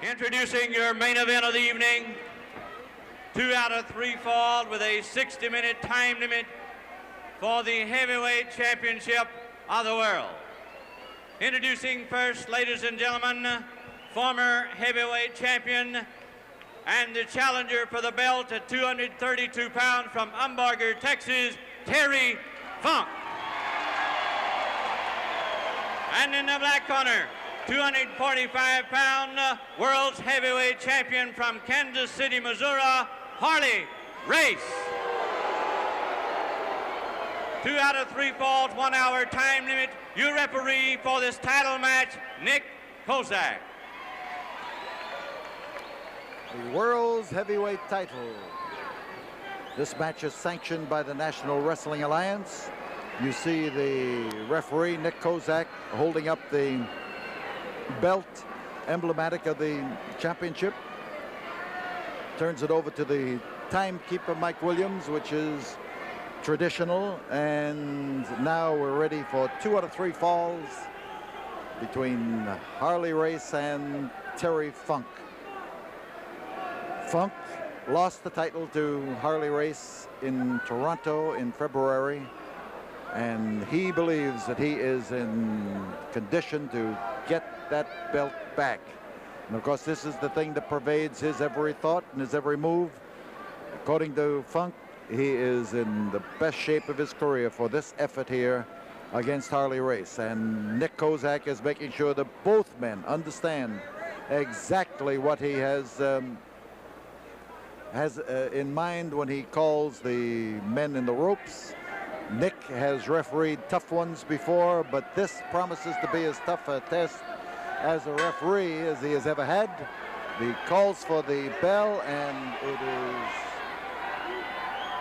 Introducing your main event of the evening, 2 out of 3 fall with a 60-minute time limit for the heavyweight championship of the world. Introducing first, ladies and gentlemen, former heavyweight champion and the challenger for the belt at 232 pounds from Umbarger, Texas, Terry Funk. And in the black corner, 245-pound world's heavyweight champion from Kansas City, Missouri, Harley Race. 2 out of 3 falls, 1 hour time limit. Your referee for this title match, Nick Kozak. The world's heavyweight title. This match is sanctioned by the National Wrestling Alliance. You see the referee, Nick Kozak, holding up the belt emblematic of the championship. Turns it over to the timekeeper, Mike Williams, which is traditional. And now we're ready for 2 out of 3 falls between Harley Race and Terry Funk. Funk lost the title to Harley Race in Toronto in February, and he believes that he is in condition to get that belt back. And of course, this is the thing that pervades his every thought and his every move. According to Funk, he is in the best shape of his career for this effort here against Harley Race. And Nick Kozak is making sure that both men understand exactly what he has in mind when he calls the men in the ropes. Nick has refereed tough ones before, but this promises to be as tough a test as a referee as he has ever had. He calls for the bell, and it is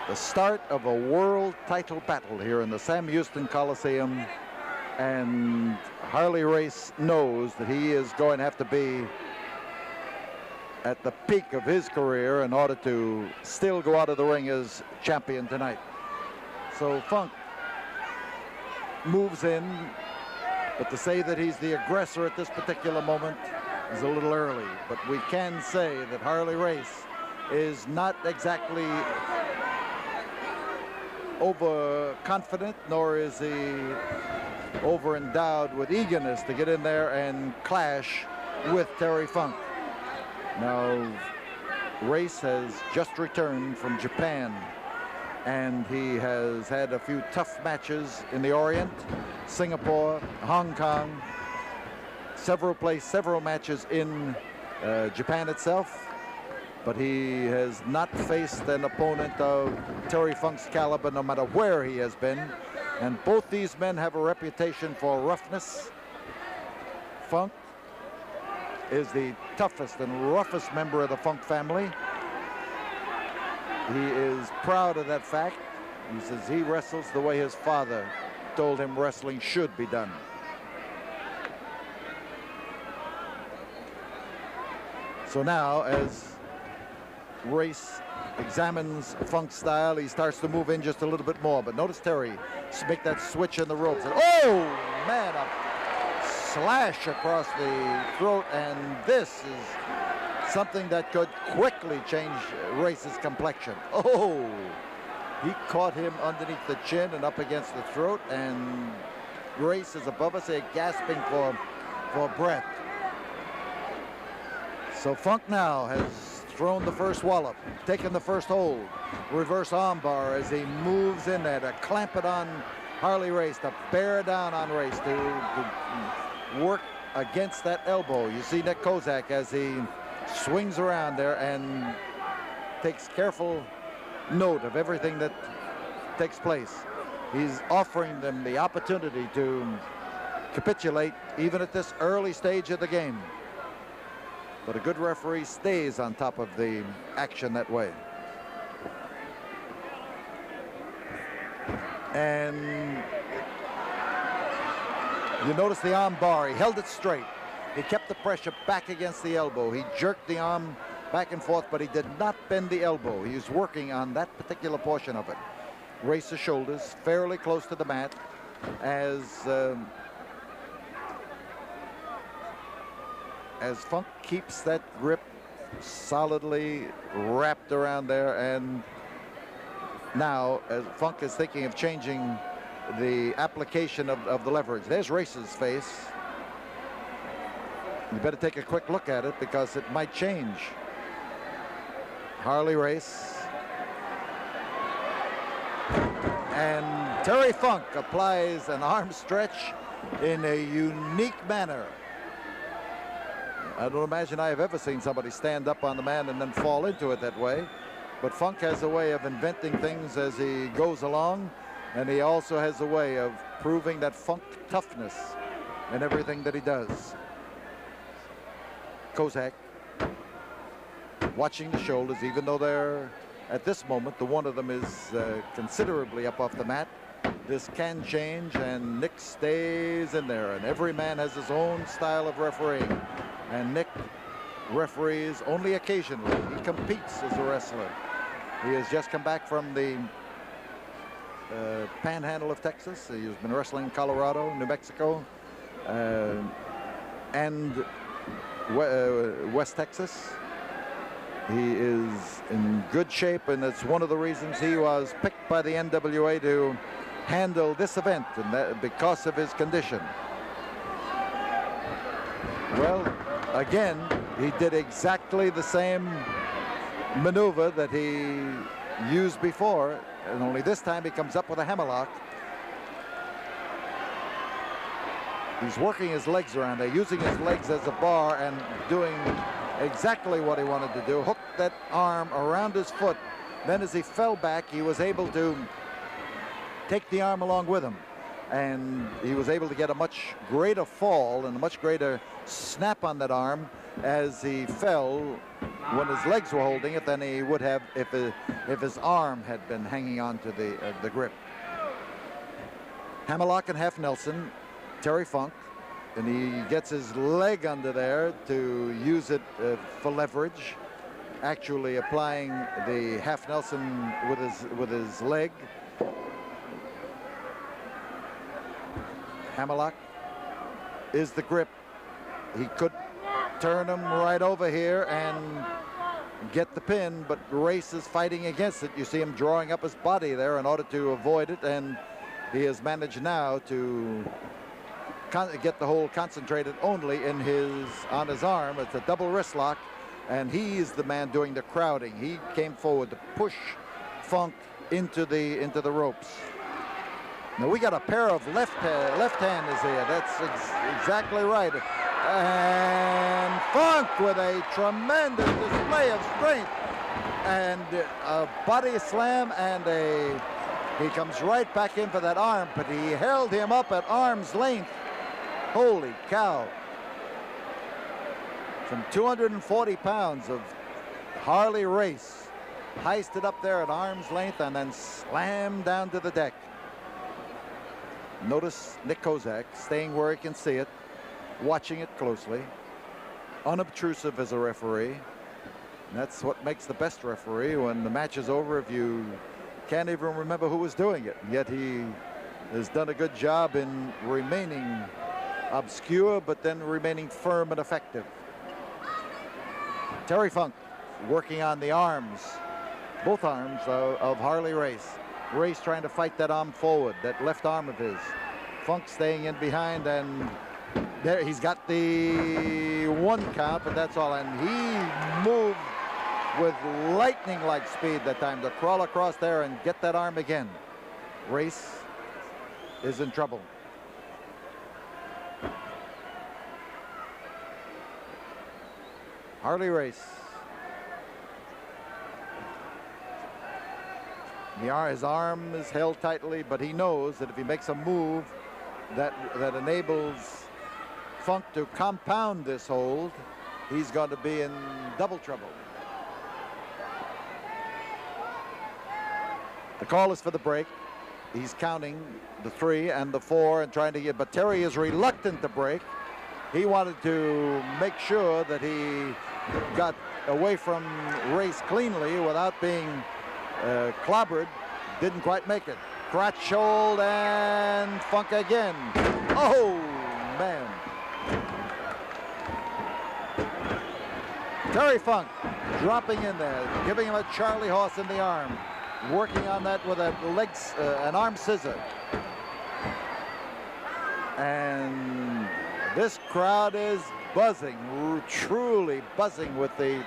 the start of a world title battle here in the Sam Houston Coliseum. And Harley Race knows that he is going to have to be at the peak of his career in order to still go out of the ring as champion tonight. So Funk moves in, but to say that he's the aggressor at this particular moment is a little early. But we can say that Harley Race is not exactly overconfident, nor is he over-endowed with eagerness to get in there and clash with Terry Funk. Now, Race has just returned from Japan, and he has had a few tough matches in the Orient, Singapore, Hong Kong, several matches in Japan itself, but he has not faced an opponent of Terry Funk's caliber, no matter where he has been. And both these men have a reputation for roughness. Funk is the toughest and roughest member of the Funk family. He is proud of that fact. He says he wrestles the way his father told him wrestling should be done. So now, as Race examines Funk's style, he starts to move in just a little bit more. But notice Terry make that switch in the ropes. And, oh, man, a slash across the throat. And this is something that could quickly change Race's complexion. Oh, he caught him underneath the chin and up against the throat. And Race is above us here, gasping for breath. So Funk now has thrown the first wallop, taken the first hold, reverse armbar as he moves in there to clamp it on Harley Race, to bear down on Race, to work against that elbow. You see Nick Kozak as he swings around there and takes careful note of everything that takes place. He's offering them the opportunity to capitulate even at this early stage of the game. But a good referee stays on top of the action that way. And you notice the arm bar. He held it straight. He kept the pressure back against the elbow. He jerked the arm back and forth, but he did not bend the elbow. He was working on that particular portion of it. Race the shoulders fairly close to the mat as Funk keeps that grip solidly wrapped around there. And now as Funk is thinking of changing the application of the leverage. There's Race's face. You better take a quick look at it because it might change. Harley Race. And Terry Funk applies an arm stretch in a unique manner. I don't imagine I have ever seen somebody stand up on the man and then fall into it that way. But Funk has a way of inventing things as he goes along, and he also has a way of proving that Funk toughness in everything that he does. Kozak watching the shoulders, even though they're, at this moment, the one of them is considerably up off the mat. This can change, and Nick stays in there, and every man has his own style of refereeing. And Nick referees only occasionally. He competes as a wrestler. He has just come back from the panhandle of Texas. He's been wrestling in Colorado, New Mexico, and West Texas. He is in good shape, and it's one of the reasons he was picked by the NWA to handle this event, and that because of his condition. Well, again, he did exactly the same maneuver that he used before, and only this time he comes up with a hammerlock. He's working his legs around there, using his legs as a bar and doing exactly what he wanted to do. Hooked that arm around his foot. Then as he fell back, he was able to take the arm along with him. And he was able to get a much greater fall and a much greater snap on that arm as he fell when his legs were holding it than he would have if his arm had been hanging on to the grip. Hammerlock and half Nelson, Terry Funk, and he gets his leg under there to use it for leverage, actually applying the half Nelson with his leg. Hammerlock is the grip. He could turn him right over here and get the pin, but Race is fighting against it. You see him drawing up his body there in order to avoid it, and he has managed now to get the hold concentrated only on his arm. It's a double wrist lock, and he's the man doing the crowding. He came forward to push Funk into the ropes. Now we got a pair of left-handers here. That's exactly right. And Funk with a tremendous display of strength and a body slam, and he comes right back in for that arm, but he held him up at arm's length. Holy cow. Some 240 pounds of Harley Race heisted up there at arm's length and then slammed down to the deck. Notice Nick Kozak staying where he can see it, watching it closely, unobtrusive as a referee. And that's what makes the best referee when the match is over, if you can't even remember who was doing it. Yet he has done a good job in remaining obscure, but then remaining firm and effective. Terry Funk working on the arms, both arms of Harley Race. Race trying to fight that arm forward, that left arm of his. Funk staying in behind, and there he's got the 1 count, but that's all. And he moved with lightning-like speed that time to crawl across there and get that arm again. Race is in trouble. Harley Race. His arm is held tightly, but he knows that if he makes a move that enables Funk to compound this hold, he's going to be in double trouble. The call is for the break. He's counting the 3 and the 4 and trying to get, but Terry is reluctant to break. He wanted to make sure that he got away from Race cleanly without being clobbered. Didn't quite make it. Crotch hold and Funk again. Oh, man. Terry Funk dropping in there, giving him a Charlie horse in the arm, working on that with an arm scissor. And this crowd is buzzing, truly buzzing with the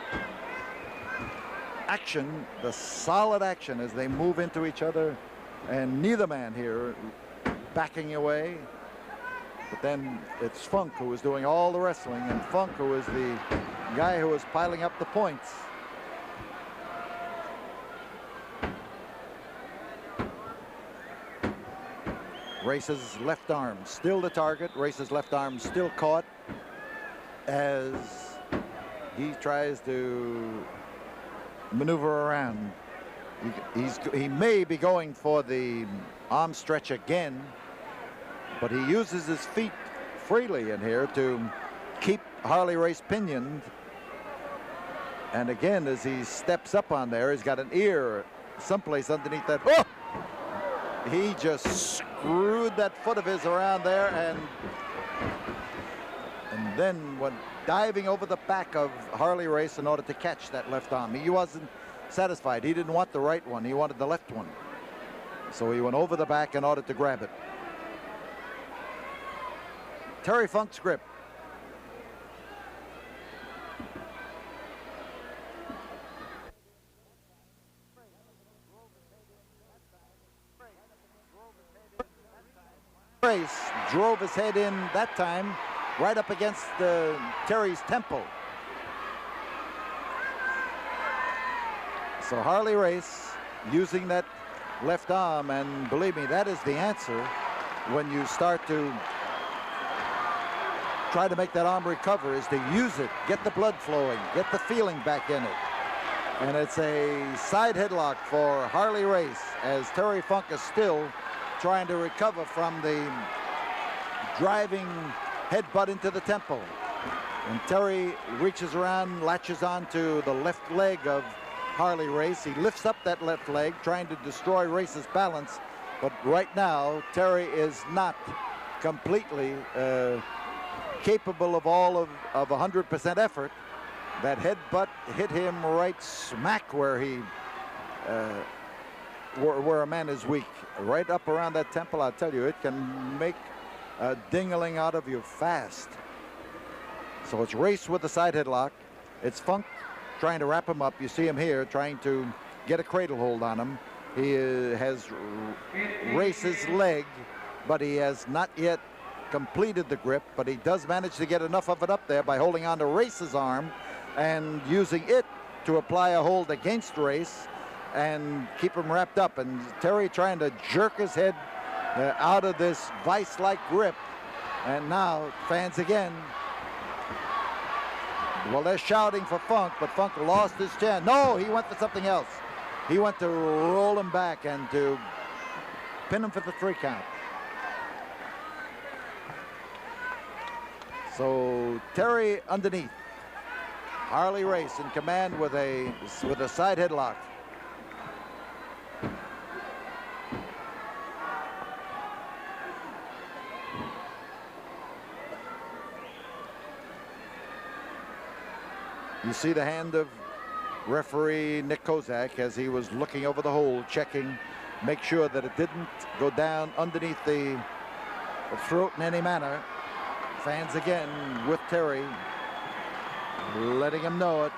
action, the solid action as they move into each other, and neither man here backing away. But then it's Funk who is doing all the wrestling, and Funk who is the guy who is piling up the points. Race's left arm still the target. Race's left arm still caught as he tries to maneuver around. He may be going for the arm stretch again, but he uses his feet freely in here to keep Harley Race pinioned. And again, as he steps up on there, he's got an ear someplace underneath that. Oh! He just screwed that foot of his around there, and then went diving over the back of Harley Race in order to catch that left arm. He wasn't satisfied. He didn't want the right one. He wanted the left one. So he went over the back in order to grab it. Terry Funk's grip. Race drove his head in that time right up against Terry's temple. So Harley Race using that left arm, and believe me, that is the answer when you start to try to make that arm recover, is to use it, get the blood flowing, get the feeling back in it. And it's a side headlock for Harley Race as Terry Funk is still trying to recover from the driving headbutt into the temple. And Terry reaches around, latches onto the left leg of Harley Race. He lifts up that left leg, trying to destroy Race's balance. But right now, Terry is not completely capable of all of 100% effort. That headbutt hit him right smack where he where a man is weak, right up around that temple. I'll tell you, it can make a ding-a-ling out of you fast. So it's Race with the side headlock. It's Funk trying to wrap him up. You see him here trying to get a cradle hold on him. He has Race's leg, but he has not yet completed the grip, but he does manage to get enough of it up there by holding on to Race's arm and using it to apply a hold against Race and keep him wrapped up. And Terry trying to jerk his head out of this vice-like grip. And now fans again. Well, they're shouting for Funk, but Funk lost his chance. No, he went for something else. He went to roll him back and to pin him for the 3 count. So Terry underneath. Harley Race in command with a side headlock. You see the hand of referee Nick Kozak as he was looking over the hole, checking, make sure that it didn't go down underneath the throat in any manner. Fans again with Terry, letting him know it.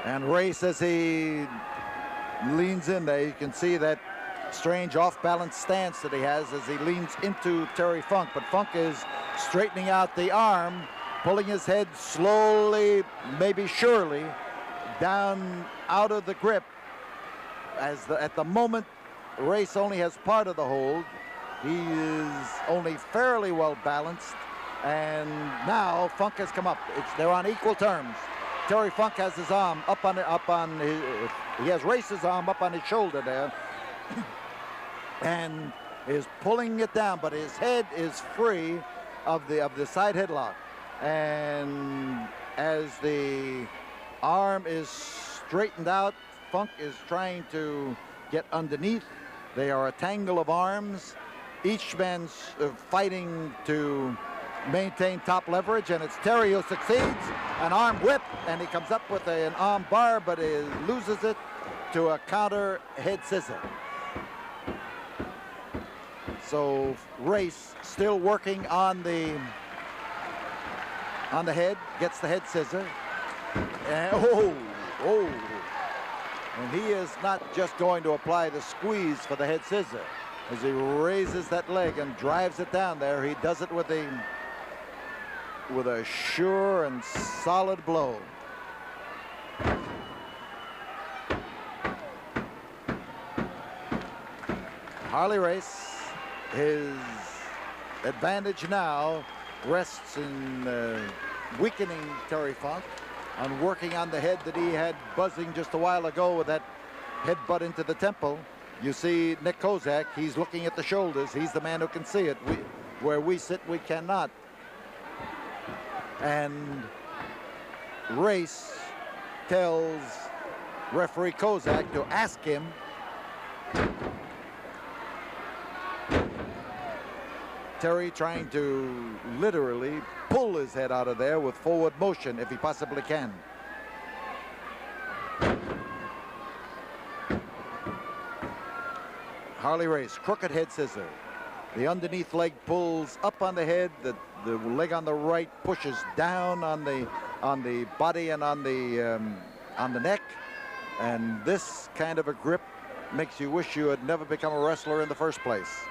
And Race, as he leans in there, you can see that strange off-balance stance that he has as he leans into Terry Funk. But Funk is straightening out the arm, pulling his head slowly, maybe surely, down out of the grip. At the moment, Race only has part of the hold. He is only fairly well balanced. And now Funk has come up. They're on equal terms. Terry Funk has his arm he has Race's arm up on his shoulder there and is pulling it down, but his head is free of the side headlock. And as the arm is straightened out, Funk is trying to get underneath. They are a tangle of arms. Each man's fighting to maintain top leverage, and it's Terry who succeeds. An arm whip, and he comes up with an arm bar, but he loses it to a counter head scissor. So Race still working on the head, gets the head scissor, and and he is not just going to apply the squeeze for the head scissor. As he raises that leg and drives it down there, he does it with a sure and solid blow. Harley Race, his advantage now rests in weakening Terry Funk, on working on the head that he had buzzing just a while ago with that headbutt into the temple. You see Nick Kozak, he's looking at the shoulders. He's the man who can see it. Where we sit, we cannot. And Race tells referee Kozak to ask him Terry trying to literally pull his head out of there with forward motion if he possibly can. Harley Race, crooked head scissor. The underneath leg pulls up on the head. The leg on the right pushes down on the body and on the neck. And this kind of a grip makes you wish you had never become a wrestler in the first place.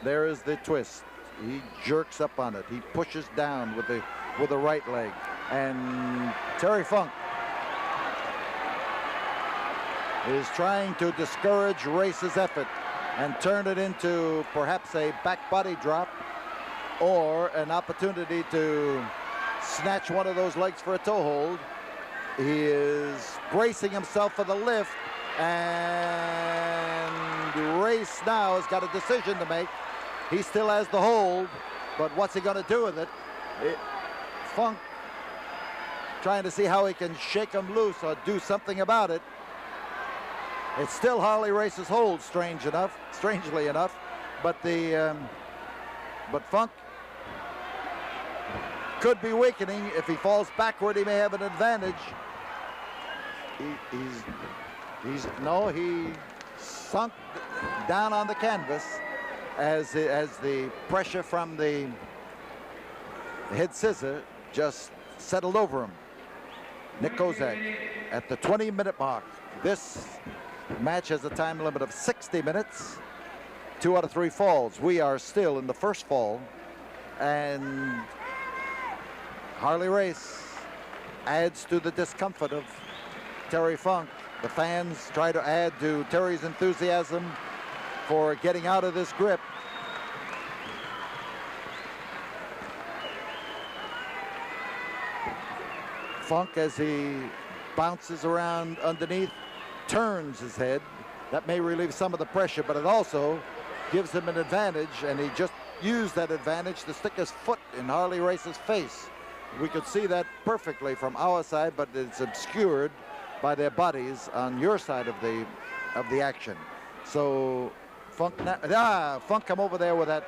There is the twist. He jerks up on it. He pushes down with the right leg. And Terry Funk is trying to discourage Race's effort and turn it into perhaps a back body drop or an opportunity to snatch one of those legs for a toe hold. He is bracing himself for the lift, and Race now has got a decision to make. He still has the hold, but what's he going to do with it? Funk trying to see how he can shake him loose or do something about it. It's still Harley Race's hold, strangely enough, but Funk could be weakening. If he falls backward, he may have an advantage. He sunk down on the canvas as the pressure from the head scissor just settled over him. Nick Kozak at the 20-minute mark. This match has a time limit of 60 minutes. 2 out of 3 falls. We are still in the first fall, and Harley Race adds to the discomfort of Terry Funk. The fans try to add to Terry's enthusiasm for getting out of this grip. Funk, as he bounces around underneath, turns his head. That may relieve some of the pressure, but it also gives him an advantage, and he just used that advantage to stick his foot in Harley Race's face. We could see that perfectly from our side, but it's obscured by their bodies on your side of the action. So Funk come over there with that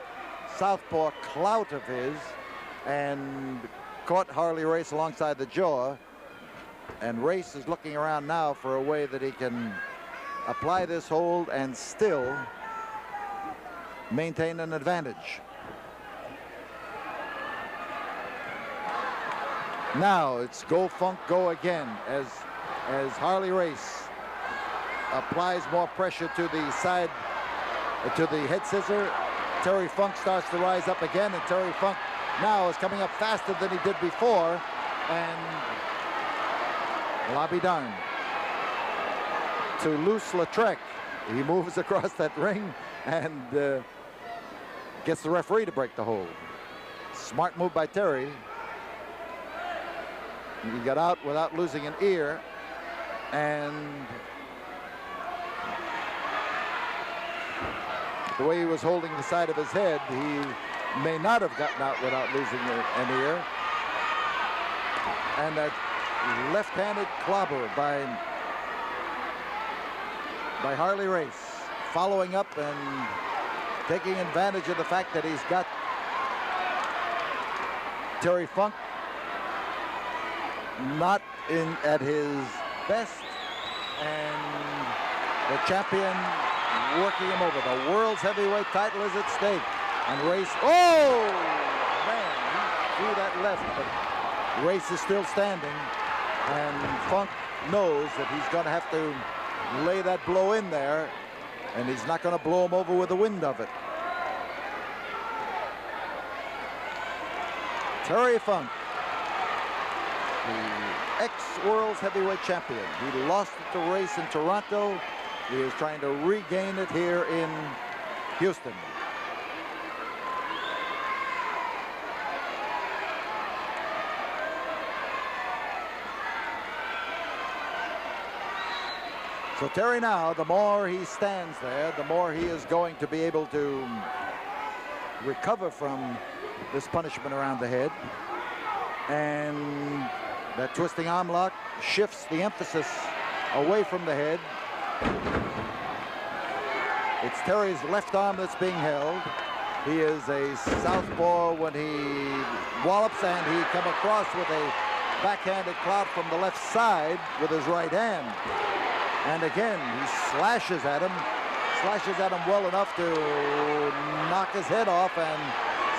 southpaw clout of his and caught Harley Race alongside the jaw. And Race is looking around now for a way that he can apply this hold and still maintain an advantage. Now it's go Funk, go again as Harley Race applies more pressure to the side, to the head scissor. Terry Funk starts to rise up again, and Terry Funk now is coming up faster than he did before, and well, I'll be darned. To Luce-Lautrec, he moves across that ring and gets the referee to break the hold. Smart move by Terry. He got out without losing an ear, and the way he was holding the side of his head, he may not have gotten out without losing an ear. And that left-handed clobber by by Harley Race, following up and taking advantage of the fact that he's got Terry Funk not at his best, and the champion working him over. The world's heavyweight title is at stake. And Race, oh, man, he threw that left, but Race is still standing. And Funk knows that he's going to have to lay that blow in there, and he's not going to blow him over with the wind of it. Terry Funk, the ex-World's Heavyweight Champion. He lost it to Race in Toronto. He is trying to regain it here in Houston. So Terry now, the more he stands there, the more he is going to be able to recover from this punishment around the head. And that twisting arm lock shifts the emphasis away from the head. It's Terry's left arm that's being held. He is a southpaw when he wallops, and he come across with a backhanded clout from the left side with his right hand. And again, he slashes at him well enough to knock his head off and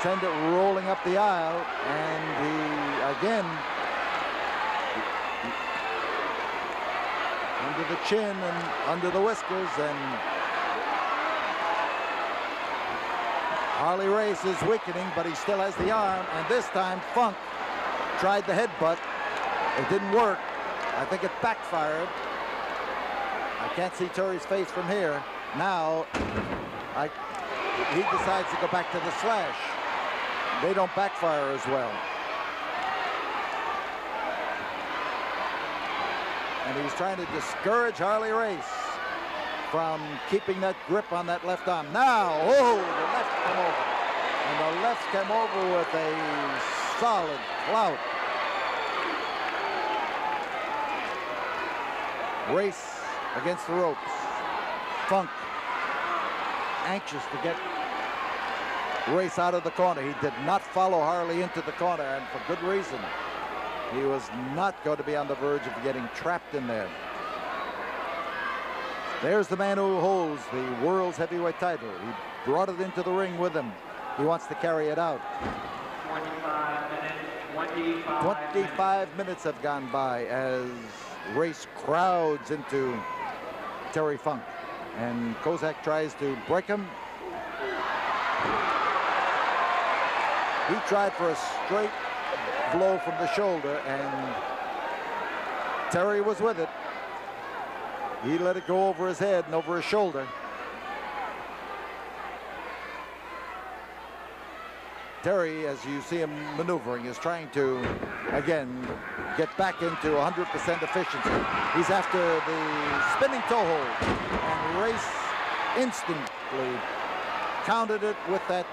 send it rolling up the aisle. And he, again, under the chin and under the whiskers, and Harley Race is weakening, but he still has the arm. And this time, Funk tried the headbutt. It didn't work. I think it backfired. I can't see Terry's face from here. Now, he decides to go back to the slash. They don't backfire as well. And he's trying to discourage Harley Race from keeping that grip on that left arm. Now, oh, the left came over. And the left came over with a solid clout. Race against the ropes. Funk anxious to get Race out of the corner. He did not follow Harley into the corner, and for good reason. He was not going to be on the verge of getting trapped in there. There's the man who holds the world's heavyweight title. He brought it into the ring with him. He wants to carry it out. 25 minutes have gone by as Race crowds into Terry Funk, and Kozak tries to break him. He tried for a straight blow from the shoulder, and Terry was with it. He let it go over his head and over his shoulder. Terry, as you see him maneuvering, is trying to, again, get back into 100% efficiency. He's after the spinning toe hold, and Race instantly countered it with that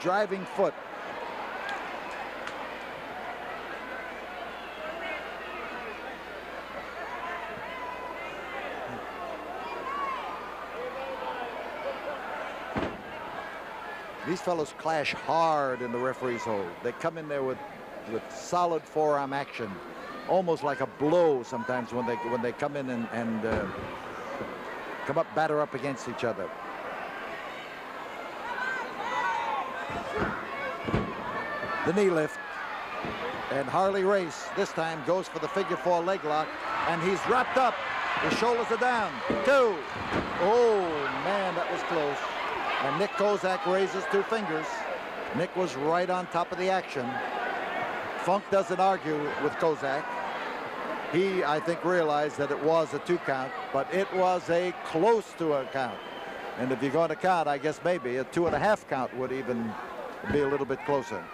driving foot. These fellows clash hard in the referee's hold. They come in there with solid forearm action, almost like a blow sometimes when they come in and come up, batter up against each other. The knee lift, and Harley Race this time goes for the figure 4 leg lock, and he's wrapped up. His shoulders are down. 2. Oh man, that was close. And Nick Kozak raises 2 fingers. Nick was right on top of the action. Funk doesn't argue with Kozak. He, I think, realized that it was a 2 count, but it was a close to a count. And if you're going to count, I guess maybe a 2.5 count would even be a little bit closer.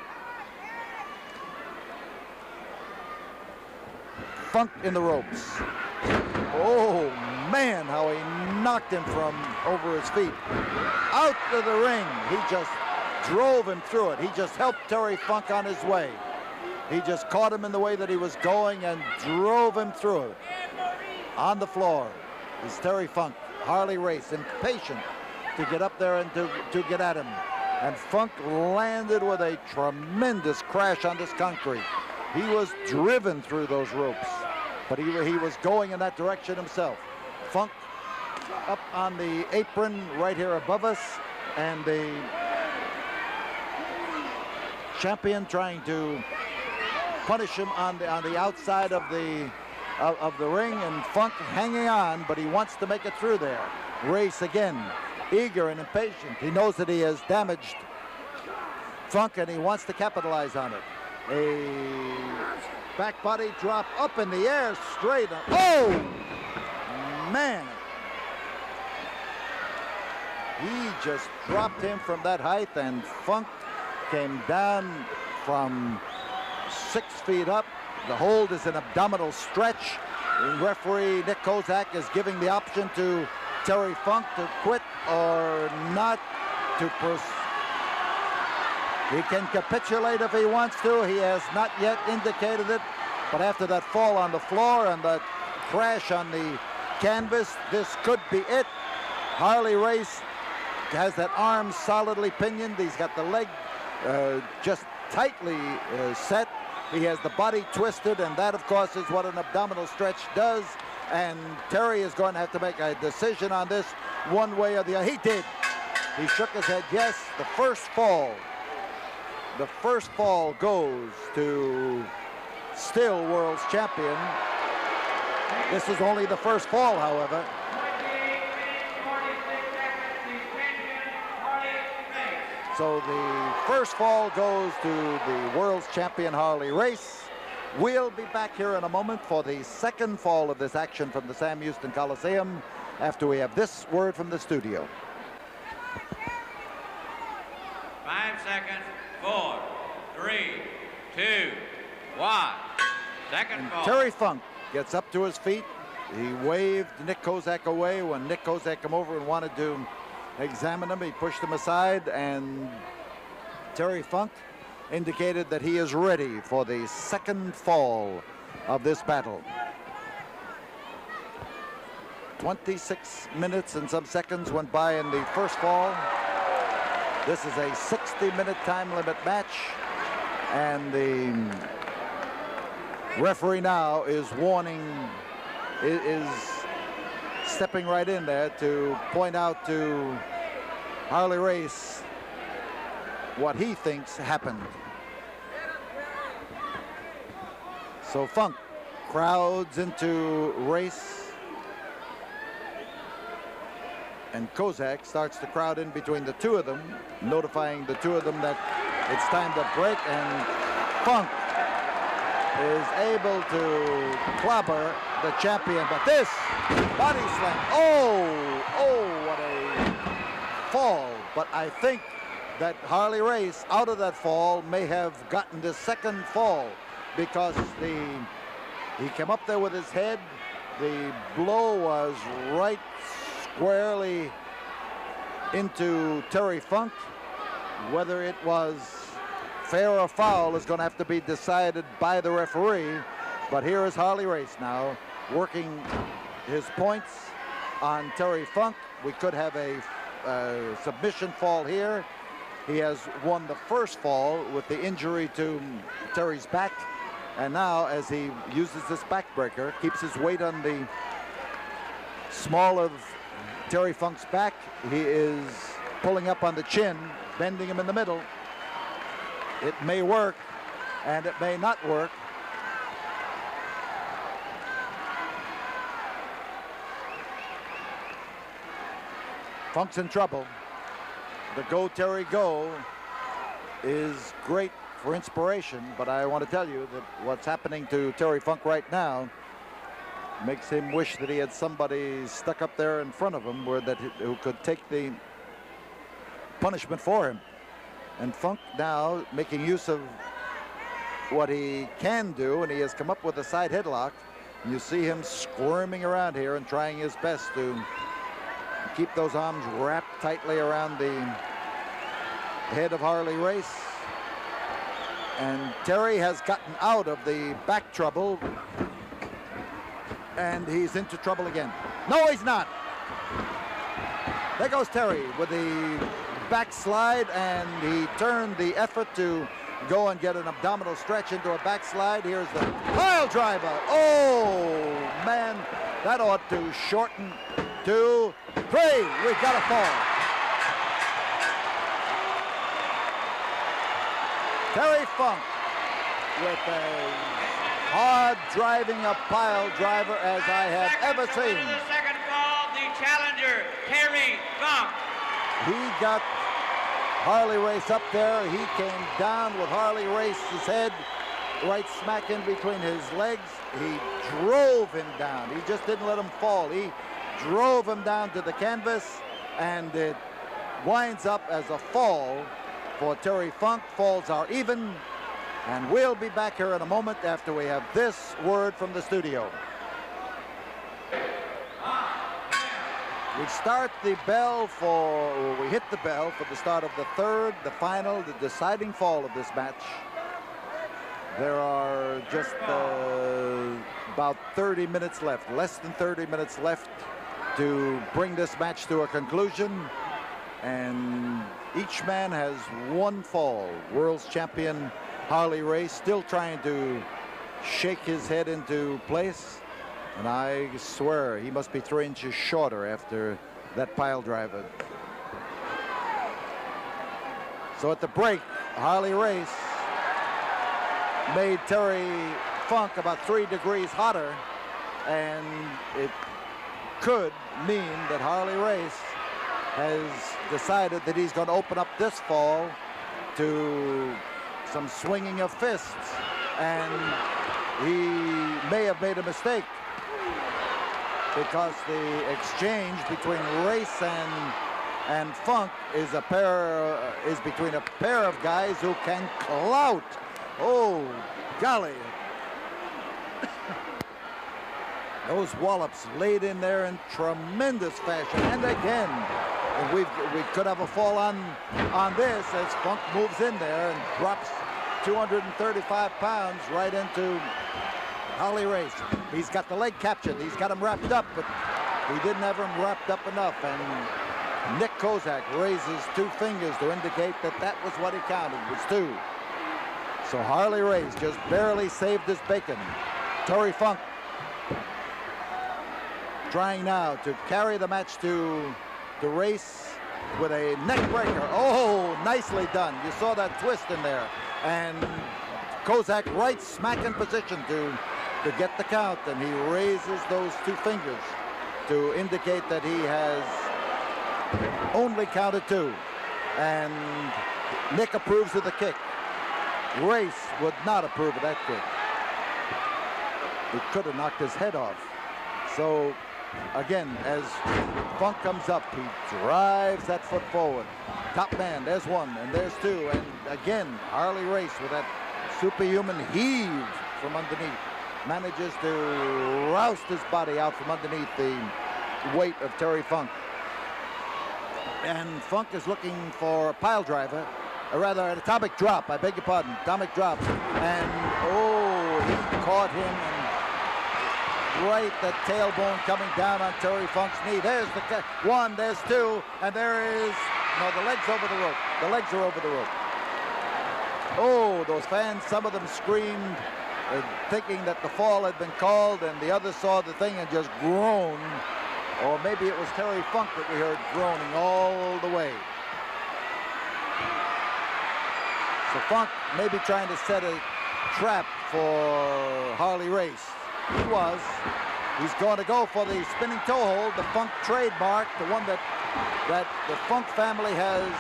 Funk in the ropes. Oh man, how he knocked him from over his feet. Out of the ring. He just drove him through it. He just helped Terry Funk on his way. He just caught him in the way that he was going and drove him through it. On the floor is Terry Funk. Harley Race, impatient to get up there and to get at him. And Funk landed with a tremendous crash on this concrete. He was driven through those ropes, but he was going in that direction himself. Funk up on the apron right here above us, and the champion trying to punish him on the outside of the ring, and Funk hanging on, but he wants to make it through there. Race again, eager and impatient. He knows that he has damaged Funk, and he wants to capitalize on it. A back body drop up in the air, straight up. Oh, man. He just dropped him from that height, and Funk came down from 6 feet up. The hold is an abdominal stretch. And referee Nick Kozak is giving the option to Terry Funk to quit or not to proceed. He can capitulate if he wants to. He has not yet indicated it. But after that fall on the floor and that crash on the canvas, this could be it. Harley Race has that arm solidly pinioned. He's got the leg just tightly set. He has the body twisted, and that, of course, is what an abdominal stretch does. And Terry is going to have to make a decision on this one way or the other. He did. He shook his head. Yes, the first fall. The first fall goes to still world's champion. This is only the first fall, however. So the first fall goes to the world's champion Harley Race. We'll be back here in a moment for the second fall of this action from the Sam Houston Coliseum after we have this word from the studio. 5 seconds. 4, 3, 2, 1. Second fall. Terry Funk gets up to his feet. He waved Nick Kozak away when Nick Kozak came over and wanted to examine him. He pushed him aside, and Terry Funk indicated that he is ready for the second fall of this battle. 26 minutes and some seconds went by in the first fall. This is a 60-minute time limit match, and the referee now is stepping right in there to point out to Harley Race what he thinks happened. So Funk crowds into Race, and Kozak starts to crowd in between the two of them, notifying the two of them that it's time to break, and Funk is able to clobber the champion, but this body slam, oh, what a fall. But I think that Harley Race, out of that fall, may have gotten the second fall, because he came up there with his head. The blow was right squarely into Terry Funk. Whether it was fair or foul is going to have to be decided by the referee. But here is Harley Race now working his points on Terry Funk. We could have a submission fall here. He has won the first fall with the injury to Terry's back. And now, as he uses this backbreaker, keeps his weight on the small of Terry Funk's back, he is pulling up on the chin, bending him in the middle. It may work, and it may not work. Funk's in trouble. The Go Terry Go is great for inspiration, but I want to tell you that what's happening to Terry Funk right now makes him wish that he had somebody stuck up there in front of him who could take the punishment for him. And Funk now making use of what he can do, and he has come up with a side headlock. And you see him squirming around here and trying his best to keep those arms wrapped tightly around the head of Harley Race. And Terry has gotten out of the back trouble And he's into trouble again. No, he's not. There goes Terry with the backslide, and he turned the effort to go and get an abdominal stretch into a backslide. Here's the pile driver. Oh, man, that ought to shorten. 2, 3, we've got a fall. Terry Funk with a hard driving a pile driver as I have ever seen. The second fall, the challenger, Terry Funk. He got Harley Race up there. He came down with Harley Race's head right smack in between his legs. He drove him down. He just didn't let him fall. He drove him down to the canvas, and it winds up as a fall for Terry Funk. Falls are even, and we'll be back here in a moment after we have this word from the studio. We start the bell we hit the bell for the start of the third, the final, the deciding fall of this match. There are just about 30 minutes left, less than 30 minutes left to bring this match to a conclusion. And each man has one fall. World's champion Harley Race still trying to shake his head into place. And I swear he must be 3 inches shorter after that pile driver. So at the break, Harley Race made Terry Funk about 3 degrees hotter, and it could mean that Harley Race has decided that he's going to open up this fall to some swinging of fists, and he may have made a mistake, because the exchange between Race and Funk is between a pair of guys who can clout. Oh, golly. Those wallops laid in there in tremendous fashion. And again, we could have a fall on this as Funk moves in there and drops 235 pounds right into Harley Race. He's got the leg captured. He's got him wrapped up, but he didn't have him wrapped up enough. And Nick Kozak raises 2 fingers to indicate that that was what he counted, was 2. So Harley Race just barely saved his bacon. Terry Funk trying now to carry the match to the Race with a neck breaker. Oh, nicely done. You saw that twist in there. And Kozak right smack in position to get the count, and he raises those 2 fingers to indicate that he has only counted 2. And Nick approves of the kick. Race would not approve of that kick. It could have knocked his head off. So again, as Funk comes up, he drives that foot forward. Top man, there's 1 and there's 2, and again Harley Race with that superhuman heave from underneath manages to roust his body out from underneath the weight of Terry Funk. And Funk is looking for a pile driver, or rather an atomic drop, I beg your pardon, atomic drop. And oh, he caught him, and right, the tailbone coming down on Terry Funk's knee. There's the 1, there's 2, and there is, no, the leg's over the rope. The legs are over the rope. Oh, those fans, some of them screamed, thinking that the fall had been called, and the others saw the thing and just groaned. Or maybe it was Terry Funk that we heard groaning all the way. So Funk may be trying to set a trap for Harley Race. He was. He's going to go for the spinning toe hold, the Funk trademark, the one that the Funk family has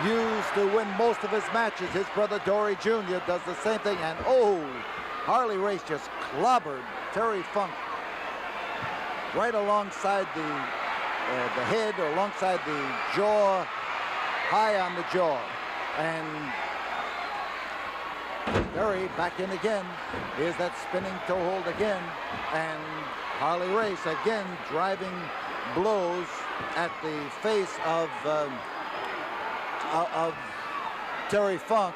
used to win most of his matches. His brother Dory Jr. does the same thing, and oh, Harley Race just clobbered Terry Funk right alongside the head, or alongside the jaw, high on the jaw. And Terry back in again. Here's that spinning toe hold again, and Harley Race again driving blows at the face of Terry Funk,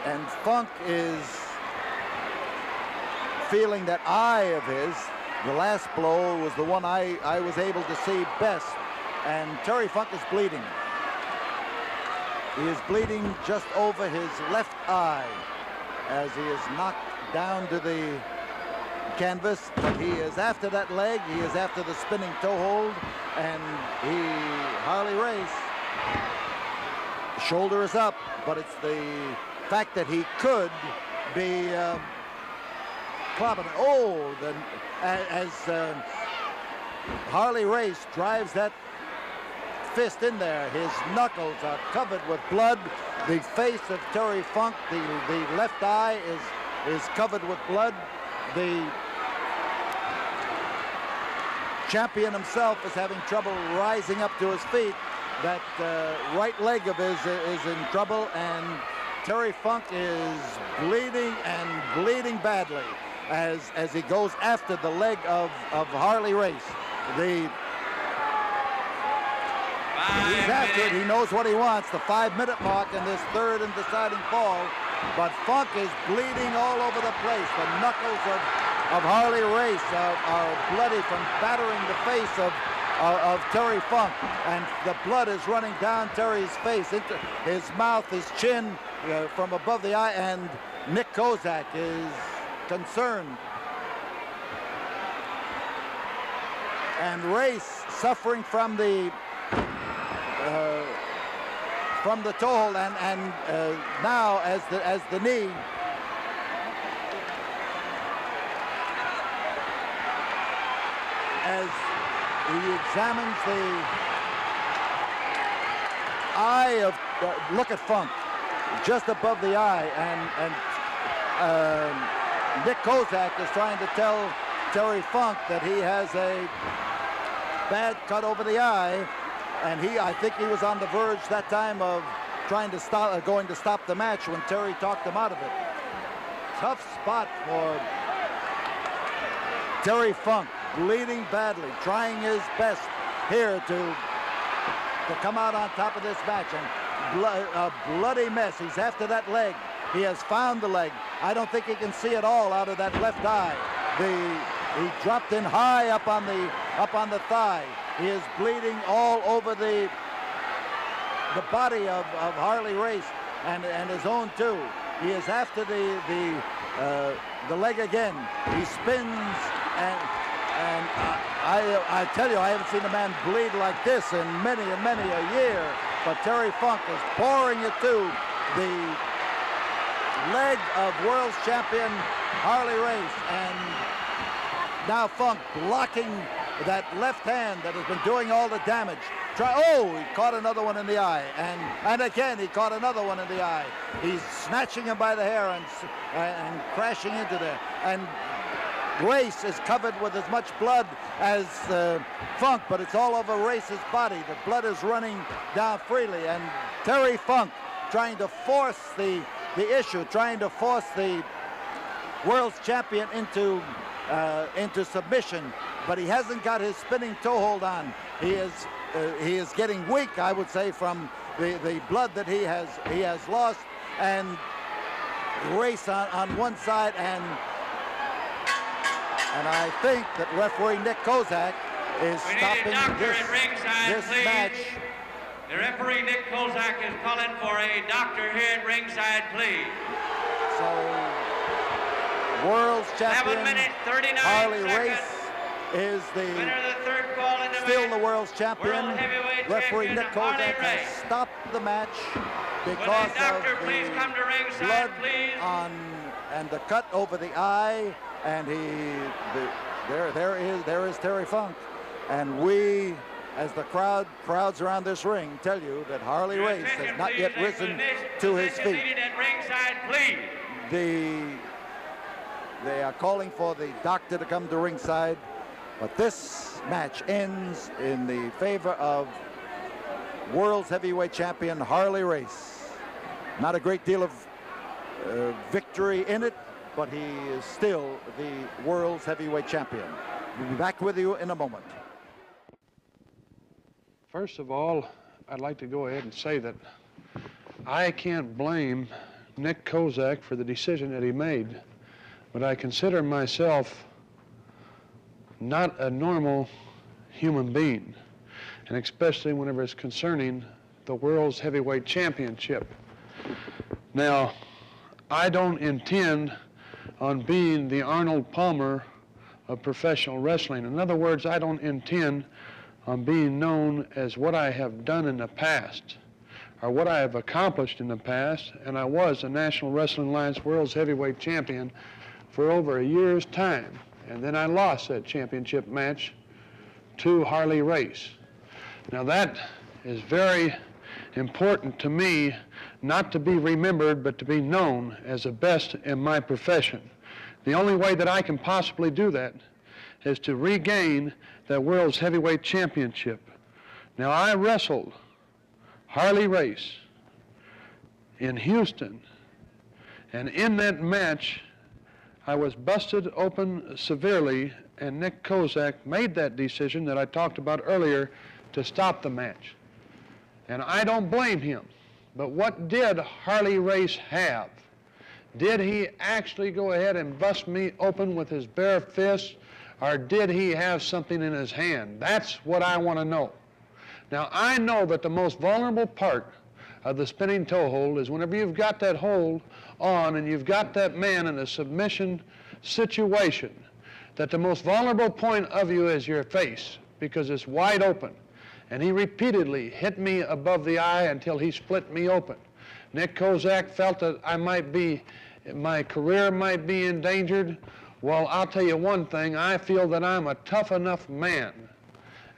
and Funk is feeling that eye of his The last blow was the one I was able to see best, and Terry Funk is bleeding. He is bleeding just over his left eye as he is knocked down to the canvas, but he is after that leg. He is after the spinning toe hold, and Harley Race, shoulder is up, but it's the fact that he could be clobbing. Oh, as Harley Race drives that fist in there, his knuckles are covered with blood. The face of Terry Funk, the left eye is covered with blood. The champion himself is having trouble rising up to his feet. That right leg of his is in trouble, and Terry Funk is bleeding and bleeding badly as he goes after the leg of Harley Race. He's after it. He knows what he wants, the 5-minute mark in this third and deciding fall. But Funk is bleeding all over the place. The knuckles of Harley Race are bloody from battering the face of Terry Funk. And the blood is running down Terry's face, into his mouth, his chin, from above the eye. And Nick Kozak is concerned. And Race suffering from the toe hold, and now as the knee as he examines the eye of look at Funk just above the eye, and Nick Kozak is trying to tell Terry Funk that he has a bad cut over the eye. And I think he was on the verge that time of going to stop the match when Terry talked him out of it. Tough spot for Terry Funk, bleeding badly, trying his best here to come out on top of this match. And a bloody mess. He's after that leg. He has found the leg. I don't think he can see it all out of that left eye. He dropped in high up on the thigh. He is bleeding all over the body of Harley Race and his own too. He is after the leg again. He spins, and I tell you, I haven't seen a man bleed like this in many and many a year. But Terry Funk is pouring it to the leg of world's champion Harley Race, and now Funk blocking that left hand that has been doing all the damage. He caught another one in the eye, and again he caught another one in the eye. He's snatching him by the hair and crashing into there. And Race is covered with as much blood as Funk, but it's all over Race's body. The blood is running down freely, and Terry Funk trying to force the issue, trying to force the world's champion into submission, but he hasn't got his spinning toe hold on. He is getting weak, I would say, from the blood that he has lost. And Race on one side, and I think that referee Nick Kozak is stopping this match. The referee Nick Kozak is calling for a doctor here at ringside, please. So, world's champion 7 minutes, 39 Harley seconds. Race is Winner of the third call in the still match. the world's champion. World heavyweight Referee champion Nick Kozak Harley has Race. stopped the match Will because the doctor of please the come to ringside, blood please? and the cut over the eye, and there is Terry Funk, and we, as the crowds around this ring, tell you that Harley Your Race attention, has not please, yet and risen position to his feet. needed at ringside, please. They are calling for the doctor to come to ringside, but this match ends in the favor of world's heavyweight champion Harley Race. Not a great deal of victory in it, but he is still the world's heavyweight champion. We'll be back with you in a moment. First of all, I'd like to go ahead and say that I can't blame Nick Kozak for the decision that he made, but I consider myself not a normal human being, and especially whenever it's concerning the World's Heavyweight Championship. Now, I don't intend on being the Arnold Palmer of professional wrestling. In other words, I don't intend on being known as what I have done in the past or what I have accomplished in the past, and I was a National Wrestling Alliance World's Heavyweight Champion for over a year's time, and then I lost that championship match to Harley Race. Now that is very important to me, not to be remembered, but to be known as the best in my profession. The only way that I can possibly do that is to regain that World's Heavyweight Championship. Now, I wrestled Harley Race in Houston, and in that match, I was busted open severely, and Nick Kozak made that decision that I talked about earlier to stop the match. And I don't blame him, but what did Harley Race have? Did he actually go ahead and bust me open with his bare fist, or did he have something in his hand? That's what I want to know. Now, I know that the most vulnerable part of the spinning toe hold is whenever you've got that hold on and you've got that man in a submission situation, that the most vulnerable point of you is your face because it's wide open. And he repeatedly hit me above the eye until he split me open. Nick Kozak felt that my career might be endangered. Well, I'll tell you one thing, I feel that I'm a tough enough man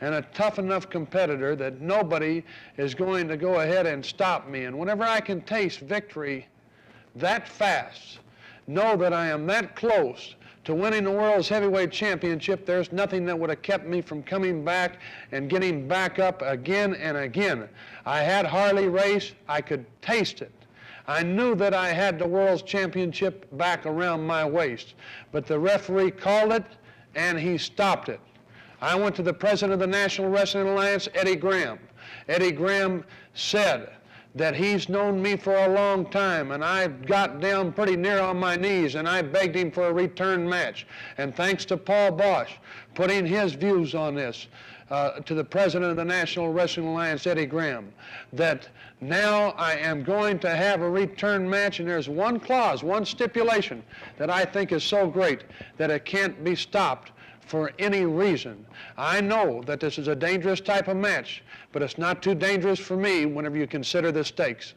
and a tough enough competitor that nobody is going to go ahead and stop me. And whenever I can taste victory that fast, know that I am that close to winning the World's Heavyweight Championship, there's nothing that would have kept me from coming back and getting back up again and again. I had Harley Race, I could taste it. I knew that I had the World's Championship back around my waist, but the referee called it and he stopped it. I went to the president of the National Wrestling Alliance, Eddie Graham. Eddie Graham said that he's known me for a long time, and I got down pretty near on my knees and I begged him for a return match. And thanks to Paul Bosch putting his views on this to the president of the National Wrestling Alliance, Eddie Graham, that now I am going to have a return match, and there's one clause, one stipulation that I think is so great that it can't be stopped for any reason. I know that this is a dangerous type of match, but it's not too dangerous for me whenever you consider the stakes.